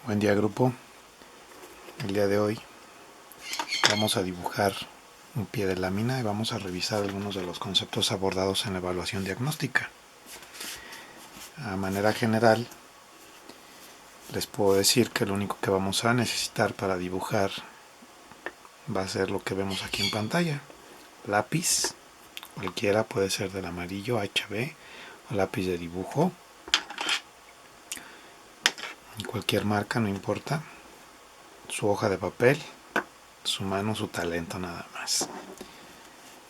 Buen día, grupo. El día de hoy vamos a dibujar un pie de lámina y vamos a revisar algunos de los conceptos abordados en la evaluación diagnóstica. A manera general, les puedo decir que lo único que vamos a necesitar para dibujar va a ser lo que vemos aquí en pantalla. Lápiz, cualquiera, puede ser del amarillo, HB, o lápiz de dibujo, cualquier marca, no importa. Su hoja de papel, su mano, su talento, nada más.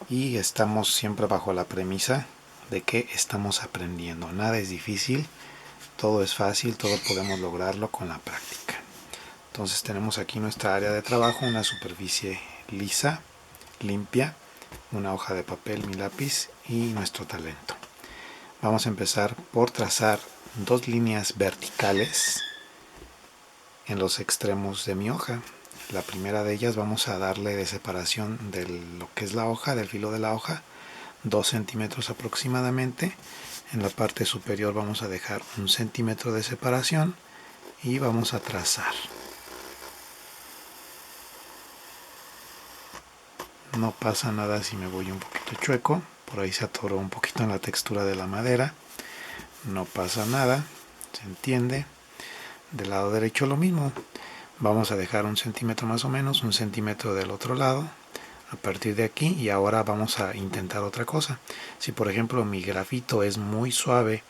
Y estamos siempre bajo la premisa de que estamos aprendiendo. Nada es difícil, todo es fácil, todo podemos lograrlo con la práctica. Entonces tenemos aquí nuestra área de trabajo, una superficie lisa, limpia, una hoja de papel, mi lápiz y nuestro talento. Vamos a empezar por trazar dos líneas verticales en los extremos de mi hoja. La primera de ellas vamos a darle de separación de lo que es la hoja, del filo de la hoja, 2 centímetros aproximadamente. En la parte superior vamos a dejar 1 centímetro de separación y vamos a trazar. No pasa nada si me voy un poquito chueco, por ahí se atoró un poquito en la textura de la madera. No pasa nada, se entiende. Del lado derecho lo mismo. Vamos a dejar 1 centímetro más o menos, 1 centímetro del otro lado, a partir de aquí, y ahora vamos a intentar otra cosa. Si por ejemplo mi grafito es muy suave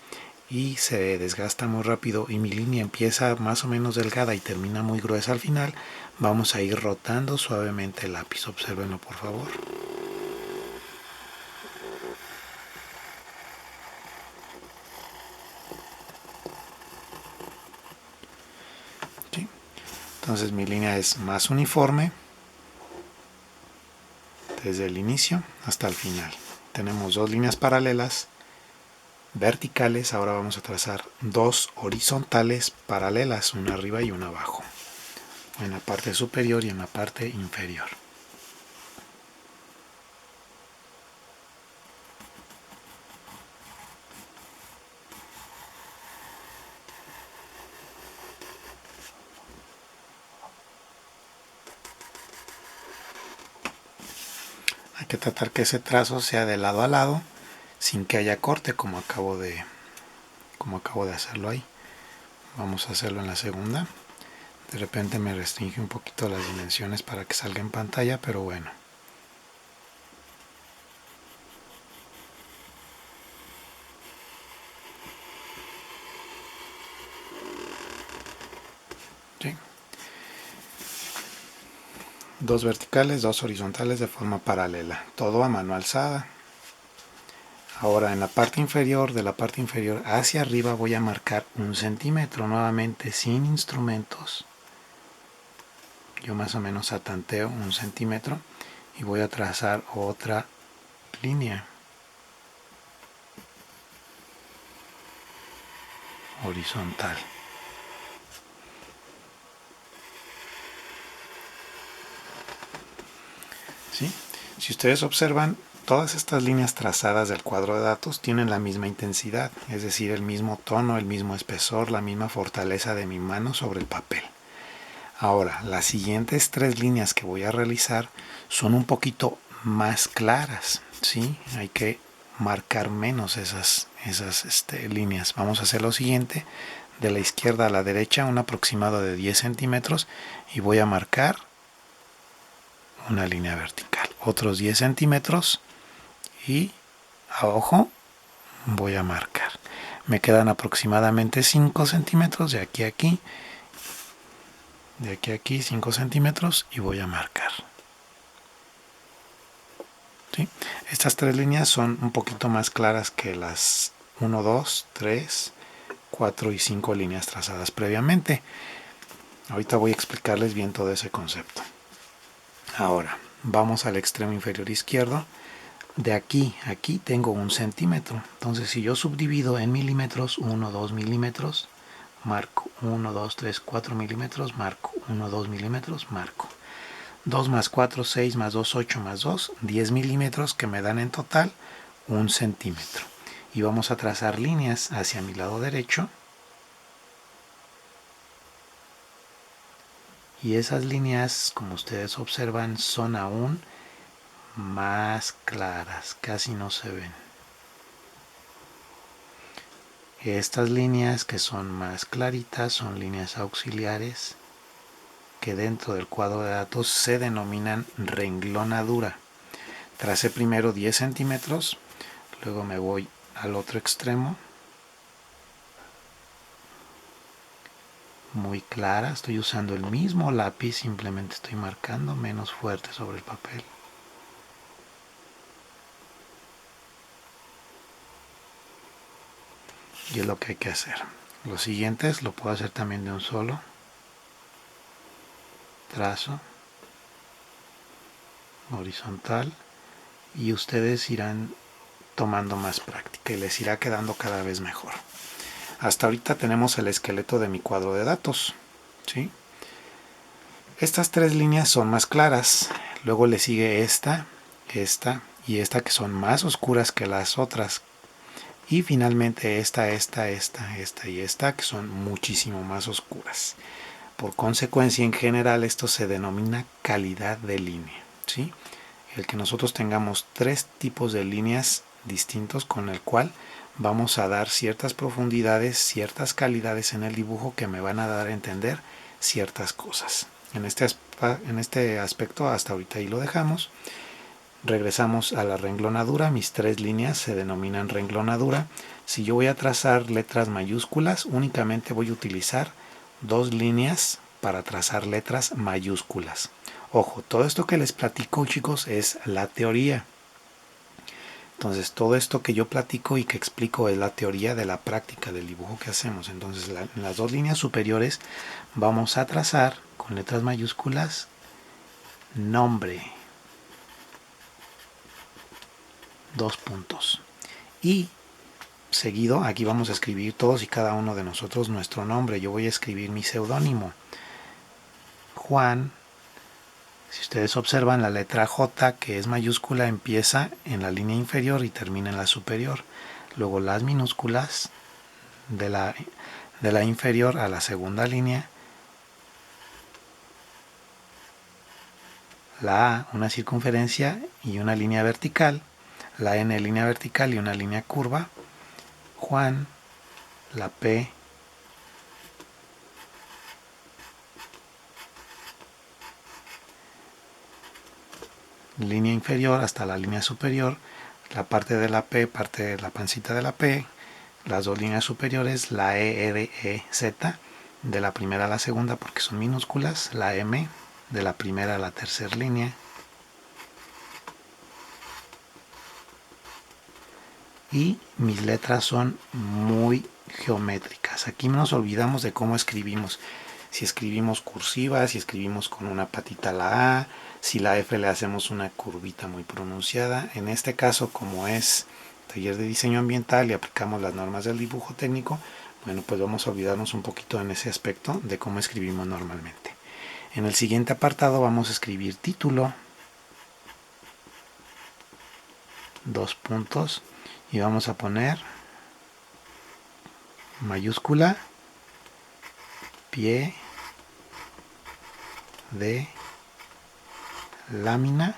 y se desgasta muy rápido y mi línea empieza más o menos delgada y termina muy gruesa al final, vamos a ir rotando suavemente el lápiz. Obsérvenlo por favor. ¿Sí? Entonces mi línea es más uniforme desde el inicio hasta el final. Tenemos dos líneas paralelas verticales. Ahora vamos a trazar dos horizontales paralelas, una arriba y una abajo, en la parte superior y en la parte inferior. Hay que tratar que ese trazo sea de lado a lado sin que haya corte, como acabo de hacerlo ahí. Vamos a hacerlo en la segunda. De repente me restringe un poquito las dimensiones para que salga en pantalla, pero bueno. ¿Sí? Dos verticales, dos horizontales de forma paralela, todo a mano alzada. Ahora en la parte inferior, de la parte inferior hacia arriba voy a marcar 1 centímetro, nuevamente sin instrumentos. Yo más o menos atanteo 1 centímetro y voy a trazar otra línea horizontal. ¿Sí? Si ustedes observan, todas estas líneas trazadas del cuadro de datos tienen la misma intensidad, es decir, el mismo tono, el mismo espesor, la misma fortaleza de mi mano sobre el papel. Ahora, las siguientes 3 líneas que voy a realizar son un poquito más claras, ¿sí? Hay que marcar menos esas líneas. Vamos a hacer lo siguiente: de la izquierda a la derecha un aproximado de 10 centímetros y voy a marcar una línea vertical, otros 10 centímetros y a ojo voy a marcar. Me quedan aproximadamente 5 centímetros de aquí a aquí, de aquí a aquí 5 centímetros y voy a marcar. ¿Sí? Estas 3 líneas son un poquito más claras que las 1, 2, 3, 4 y 5 líneas trazadas previamente. Ahorita voy a explicarles bien todo ese concepto. Ahora, vamos al extremo inferior izquierdo. De aquí a aquí tengo 1 centímetro. Entonces, si yo subdivido en milímetros, 1, 2 milímetros, marco 1, 2, 3, 4 milímetros, marco 1, 2 milímetros, marco 2 más 4, 6 más 2, 8 más 2, 10 milímetros, que me dan en total 1 centímetro. Y vamos a trazar líneas hacia mi lado derecho. Y esas líneas, como ustedes observan, son aún más claras, casi no se ven. Estas líneas que son más claritas son líneas auxiliares que dentro del cuadro de datos se denominan renglonadura. Tracé primero 10 centímetros, luego me voy al otro extremo, muy clara, estoy usando el mismo lápiz, simplemente estoy marcando menos fuerte sobre el papel. Y es lo que hay que hacer. Los siguientes lo puedo hacer también de un solo trazo horizontal y ustedes irán tomando más práctica y les irá quedando cada vez mejor. Hasta ahorita tenemos el esqueleto de mi cuadro de datos, ¿sí? Estas tres líneas son más claras, luego le sigue esta y esta que son más oscuras que las otras, y finalmente esta y esta que son muchísimo más oscuras. Por consecuencia, en general esto se denomina calidad de línea, ¿sí? El que nosotros tengamos tres tipos de líneas distintos con el cual vamos a dar ciertas profundidades, ciertas calidades en el dibujo que me van a dar a entender ciertas cosas. En este aspecto hasta ahorita ahí lo dejamos. Regresamos a la renglonadura. Mis tres líneas se denominan renglonadura. Si yo voy a trazar letras mayúsculas, únicamente voy a utilizar dos líneas para trazar letras mayúsculas. Ojo, todo esto que les platico, chicos, es la teoría. Entonces, todo esto que yo platico y que explico es la teoría de la práctica del dibujo que hacemos. Entonces, en las dos líneas superiores vamos a trazar con letras mayúsculas nombre, dos puntos. Y seguido, aquí vamos a escribir todos y cada uno de nosotros nuestro nombre. Yo voy a escribir mi seudónimo, Juan. Si ustedes observan, la letra J, que es mayúscula, empieza en la línea inferior y termina en la superior. Luego las minúsculas de la inferior a la segunda línea. La A, una circunferencia y una línea vertical. La N, línea vertical y una línea curva. Juan, la P, línea inferior hasta la línea superior, la parte de la P, parte de la pancita de la P, las dos líneas superiores, la E, R, E, Z, de la primera a la segunda porque son minúsculas, la M, de la primera a la tercera línea, y mis letras son muy geométricas. Aquí nos olvidamos de cómo escribimos. Si escribimos cursiva, si escribimos con una patita la A, si la F le hacemos una curvita muy pronunciada. En este caso, como es taller de diseño ambiental y aplicamos las normas del dibujo técnico, bueno, pues vamos a olvidarnos un poquito en ese aspecto de cómo escribimos normalmente. En el siguiente apartado vamos a escribir título, dos puntos, y vamos a poner mayúscula, pie de lámina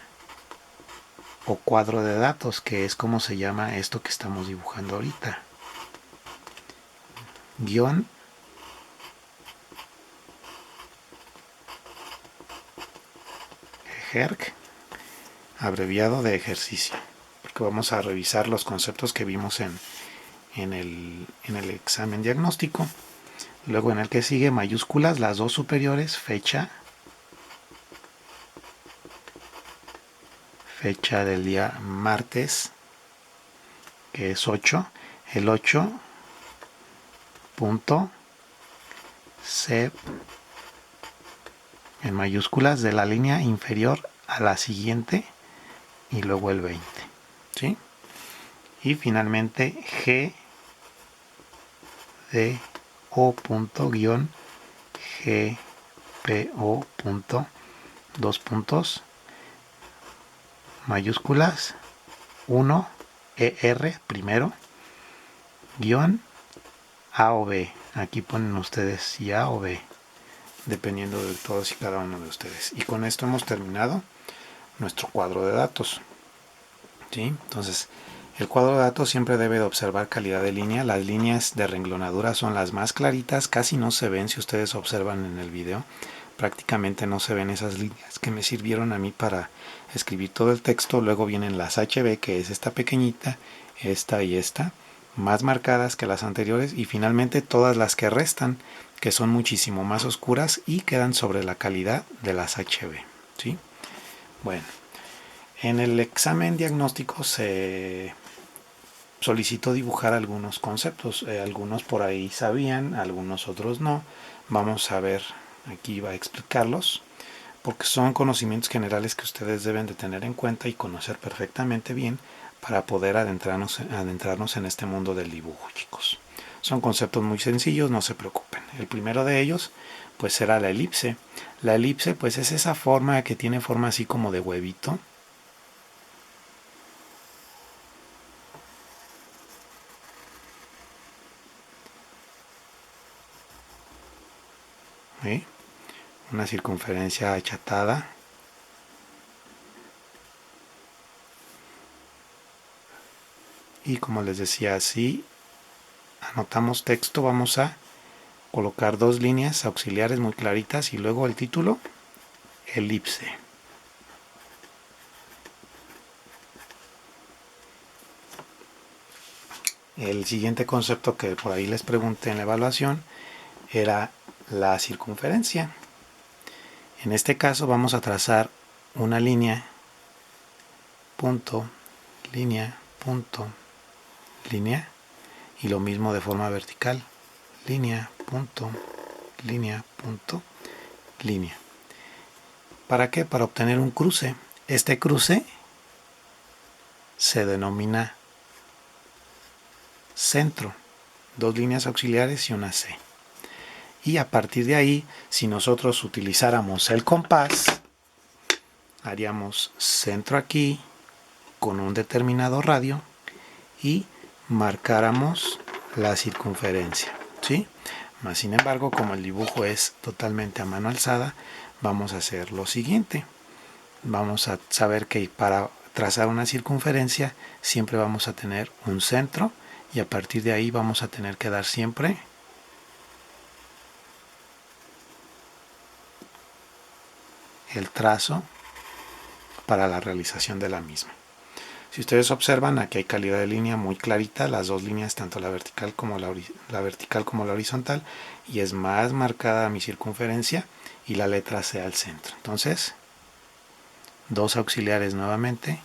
o cuadro de datos, que es como se llama esto que estamos dibujando ahorita. Guión, EJERC, abreviado de ejercicio, porque vamos a revisar los conceptos que vimos en el examen diagnóstico. Luego en el que sigue mayúsculas, las dos superiores, fecha del día martes, que es 8, el 8 punto sep en mayúsculas de la línea inferior a la siguiente y luego el 20, ¿sí? Y finalmente G de O punto guión GPO punto, dos puntos, mayúsculas 1 ER primero, guión A o B. Aquí ponen ustedes si A o B. dependiendo de todos y cada uno de ustedes. Y con esto hemos terminado nuestro cuadro de datos. ¿Sí? Entonces, el cuadro de datos siempre debe de observar calidad de línea. Las líneas de renglonadura son las más claritas, casi no se ven si ustedes observan en el video. Prácticamente no se ven esas líneas que me sirvieron a mí para escribir todo el texto. Luego vienen las HB, que es esta pequeñita, esta y esta, más marcadas que las anteriores, y finalmente todas las que restan, que son muchísimo más oscuras y quedan sobre la calidad de las HB. ¿Sí? Bueno, en el examen diagnóstico se solicitó dibujar algunos conceptos. Algunos por ahí sabían, algunos otros no. Vamos a ver, aquí va a explicarlos, porque son conocimientos generales que ustedes deben de tener en cuenta y conocer perfectamente bien para poder adentrarnos en este mundo del dibujo, chicos. Son conceptos muy sencillos, no se preocupen. El primero de ellos, pues será la elipse. La elipse, pues es esa forma que tiene forma así como de huevito. ¿Sí? Una circunferencia achatada. Y como les decía, si anotamos texto, vamos a colocar dos líneas auxiliares muy claritas y luego el título, elipse. El siguiente concepto que por ahí les pregunté en la evaluación era la circunferencia. En este caso vamos a trazar una línea, punto, línea, punto, línea, y lo mismo de forma vertical, línea, punto, línea, punto, línea. ¿Para qué? Para obtener un cruce. Este cruce se denomina centro, dos líneas auxiliares y una C. Y a partir de ahí, si nosotros utilizáramos el compás, haríamos centro aquí con un determinado radio y marcáramos la circunferencia, ¿sí? Mas sin embargo, como el dibujo es totalmente a mano alzada, vamos a hacer lo siguiente. Vamos a saber que para trazar una circunferencia siempre vamos a tener un centro y a partir de ahí vamos a tener que dar siempre el trazo para la realización de la misma. Si ustedes observan, aquí hay calidad de línea muy clarita, las dos líneas, tanto la vertical como la horizontal, y es más marcada mi circunferencia y la letra C al centro. Entonces, dos auxiliares nuevamente.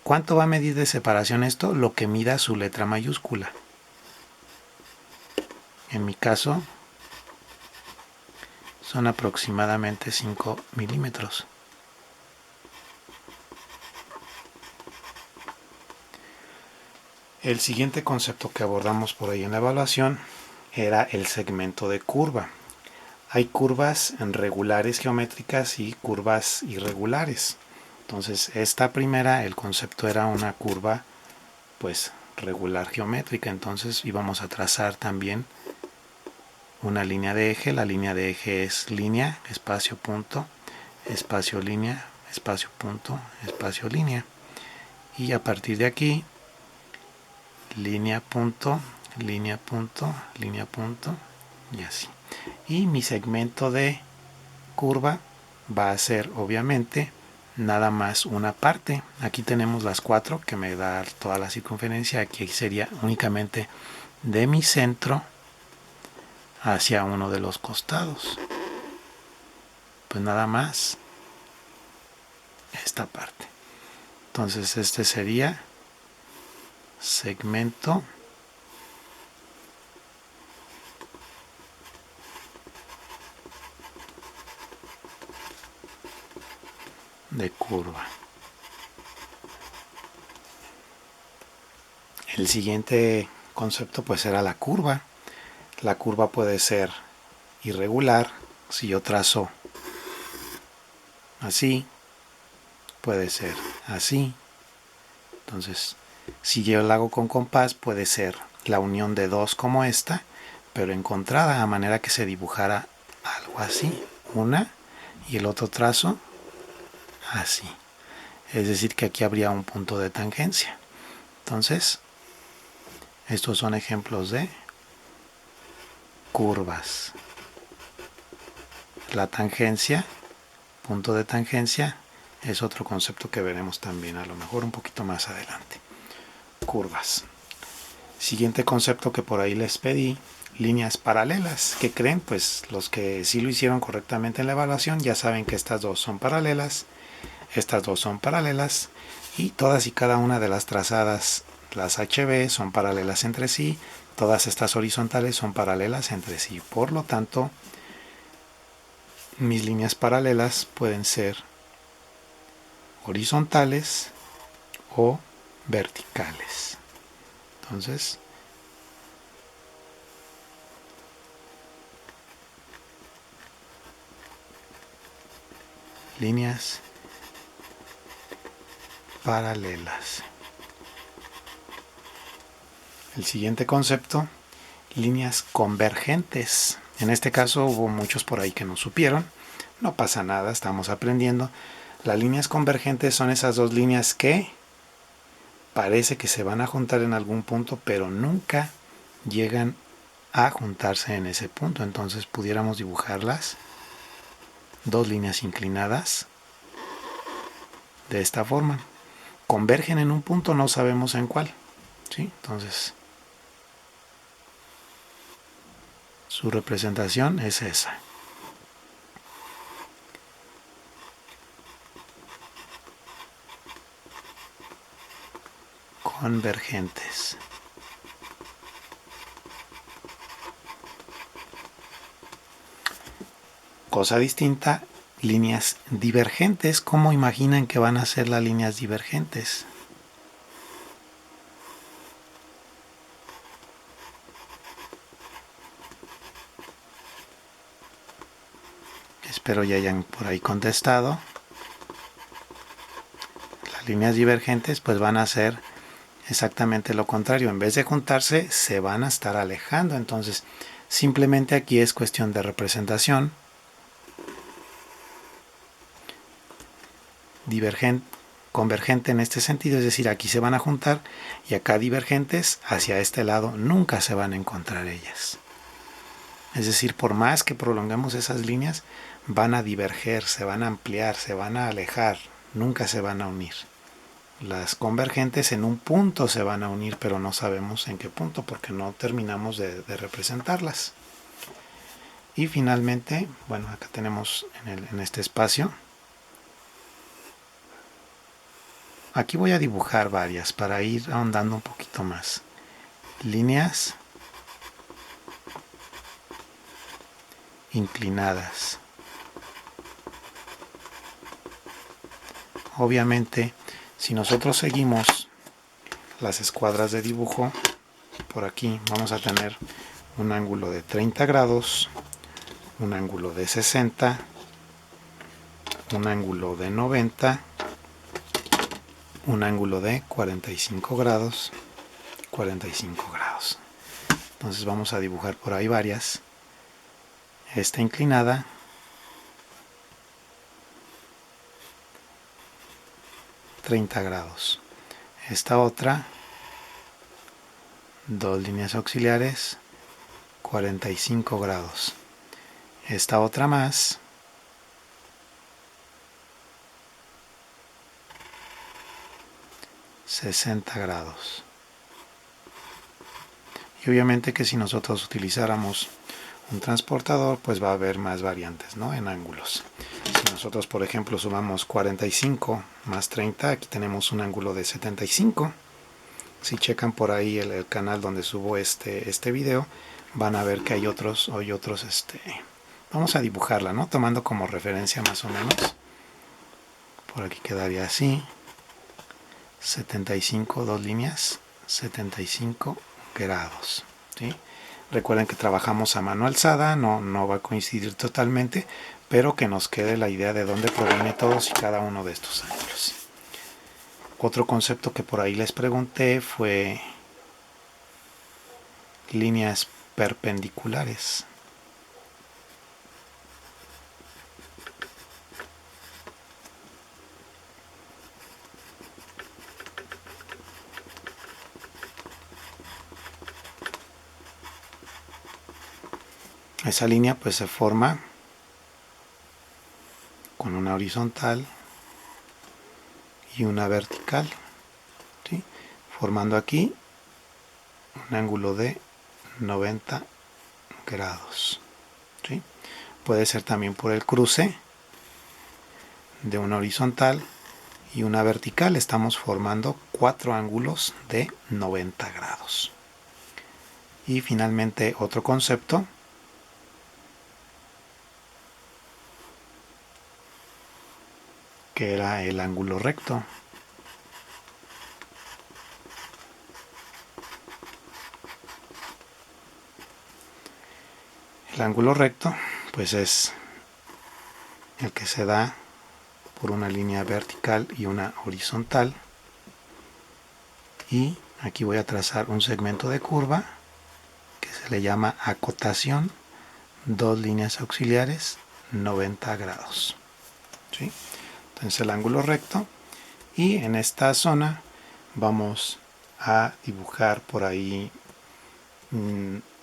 ¿Cuánto va a medir de separación esto? Lo que mida su letra mayúscula. En mi caso, son aproximadamente 5 milímetros. El siguiente concepto que abordamos por ahí en la evaluación era el segmento de curva. Hay curvas regulares geométricas y curvas irregulares. Entonces, esta primera, el concepto era una curva pues regular geométrica. Entonces íbamos a trazar también una línea de eje. La línea de eje es línea, espacio, punto, espacio, línea, espacio, punto, espacio, línea. Y a partir de aquí, línea, punto, línea, punto, línea, punto, y así. Y mi segmento de curva va a ser obviamente nada más una parte. Aquí tenemos las 4 que me da toda la circunferencia. Aquí sería únicamente de mi centro hacia uno de los costados. Pues nada más esta parte. Entonces este sería segmento de curva. El siguiente concepto pues será la curva. La curva puede ser irregular. Si yo trazo así, puede ser así. Entonces, si yo la hago con compás, puede ser la unión de dos como esta, pero encontrada, a manera que se dibujara algo así, una y el otro trazo así. Es decir, que aquí habría un punto de tangencia. Entonces, estos son ejemplos de curvas. La tangencia, punto de tangencia, es otro concepto que veremos también a lo mejor un poquito más adelante. Curvas. Siguiente concepto que por ahí les pedí, líneas paralelas. ¿Qué creen? Pues los que sí lo hicieron correctamente en la evaluación ya saben que estas dos son paralelas, estas dos son paralelas y todas y cada una de las trazadas, las HB, son paralelas entre sí, todas estas horizontales son paralelas entre sí. Por lo tanto, mis líneas paralelas pueden ser horizontales o verticales. Entonces, líneas paralelas. El siguiente concepto, líneas convergentes. En este caso hubo muchos por ahí que no supieron. No pasa nada, estamos aprendiendo. Las líneas convergentes son esas dos líneas que parece que se van a juntar en algún punto, pero nunca llegan a juntarse en ese punto. Entonces pudiéramos dibujarlas, dos líneas inclinadas, de esta forma. Convergen en un punto, no sabemos en cuál. ¿Sí? Entonces, su representación es esa. Convergentes. Cosa distinta, líneas divergentes. ¿Cómo imaginan que van a ser las líneas divergentes? Espero ya hayan por ahí contestado. Las líneas divergentes pues van a ser exactamente lo contrario. En vez de juntarse, se van a estar alejando. Entonces, simplemente aquí es cuestión de representación. Divergente, convergente en este sentido, es decir, aquí se van a juntar y acá divergentes hacia este lado nunca se van a encontrar ellas. Es decir, por más que prolongemos esas líneas, van a diverger, se van a ampliar, se van a alejar, nunca se van a unir. Las convergentes en un punto se van a unir, pero no sabemos en qué punto porque no terminamos de representarlas. Y finalmente, bueno, acá tenemos en este espacio. Aquí voy a dibujar varias para ir ahondando un poquito más. Líneas inclinadas. Obviamente, si nosotros seguimos las escuadras de dibujo, por aquí vamos a tener un ángulo de 30 grados, un ángulo de 60, un ángulo de 90, un ángulo de 45 grados, 45 grados. Entonces vamos a dibujar por ahí varias. Esta inclinada, $30. Esta otra, dos líneas auxiliares, 45 grados. Esta otra más, $60. Y obviamente que si nosotros utilizáramos un transportador, pues va a haber más variantes, ¿no? En ángulos. Si nosotros, por ejemplo, sumamos 45 más 30, aquí tenemos un ángulo de 75. Si checan por ahí el canal donde subo este video, van a ver que hay otros, vamos a dibujarla, ¿no? Tomando como referencia más o menos. Por aquí quedaría así. 75, dos líneas, 75 grados, ¿sí? Recuerden que trabajamos a mano alzada, no va a coincidir totalmente, pero que nos quede la idea de dónde proviene todos y cada uno de estos ángulos. Otro concepto que por ahí les pregunté fue líneas perpendiculares. Esa línea pues se forma con una horizontal y una vertical, ¿sí? Formando aquí un ángulo de 90 grados, ¿sí? Puede ser también por el cruce de una horizontal y una vertical. Estamos formando 4 ángulos de 90 grados. Y finalmente otro concepto que era el ángulo recto. El ángulo recto pues es el que se da por una línea vertical y una horizontal, y aquí voy a trazar un segmento de curva que se le llama acotación, 2 líneas auxiliares 90 grados, ¿sí? Entonces el ángulo recto, y en esta zona vamos a dibujar por ahí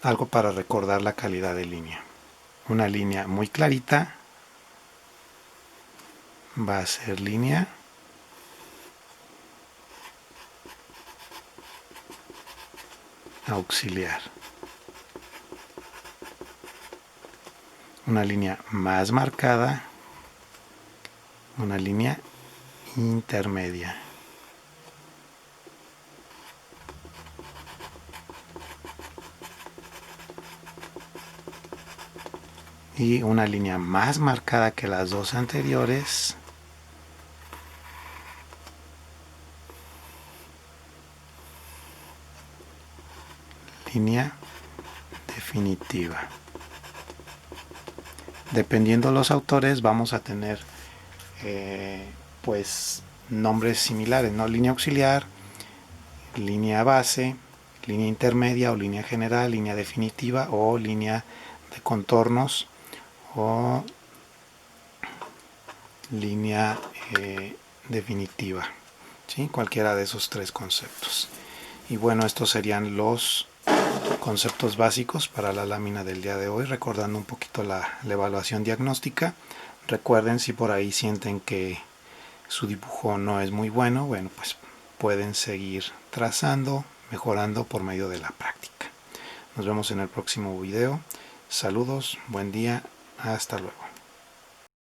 algo para recordar la calidad de línea. Una línea muy clarita va a ser línea auxiliar. Una línea más marcada, una línea intermedia. Y una línea más marcada que las dos anteriores, línea definitiva. Dependiendo de los autores vamos a tener pues nombres similares, ¿no? Línea auxiliar, línea base, línea intermedia o línea general, línea definitiva o línea de contornos o línea definitiva, ¿sí? Cualquiera de esos 3 conceptos. Y bueno, estos serían los conceptos básicos para la lámina del día de hoy, recordando un poquito la evaluación diagnóstica. Recuerden, si por ahí sienten que su dibujo no es muy bueno, bueno, pues pueden seguir trazando, mejorando por medio de la práctica. Nos vemos en el próximo video. Saludos, buen día, hasta luego.